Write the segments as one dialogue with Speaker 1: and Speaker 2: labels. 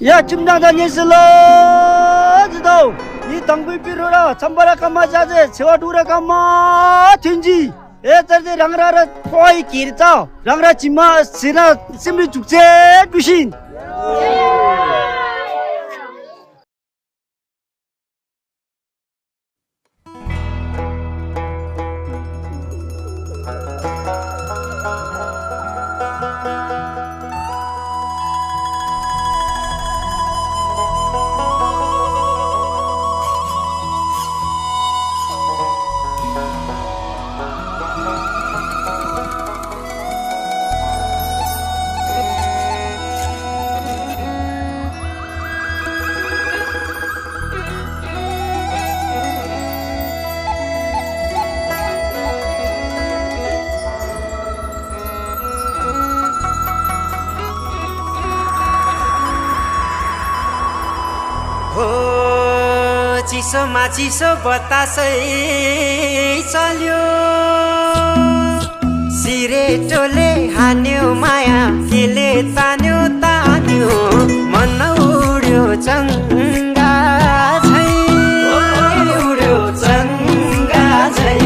Speaker 1: 呀，今朝的你是老知道，你当兵比如了，参巴拉干嘛下子，吃完肚了干嘛停机？哎，这这让他快一点走，让他起码现在心里逐渐不行。
Speaker 2: चिसोमा चिसो बतासै चल्यो सिरेटोले हान्यो माया केले तान्यो तान्यो मन उड्यो चङ्गा झै उड्यो चङ्गा झै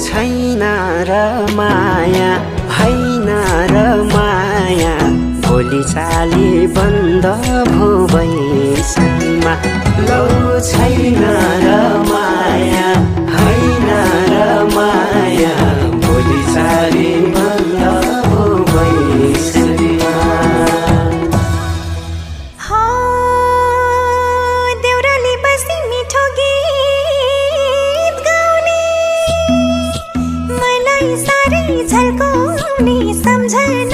Speaker 2: छैन र माया होइन र माया भोलि चाली बन्द भो बैसमा लौ छैन र माया होइन र माया भोलि चाली बन्द भो बैसमा
Speaker 3: देउराली बसी मिठो गीत गाउने मलाई साह्रै झल्काउने सम्झना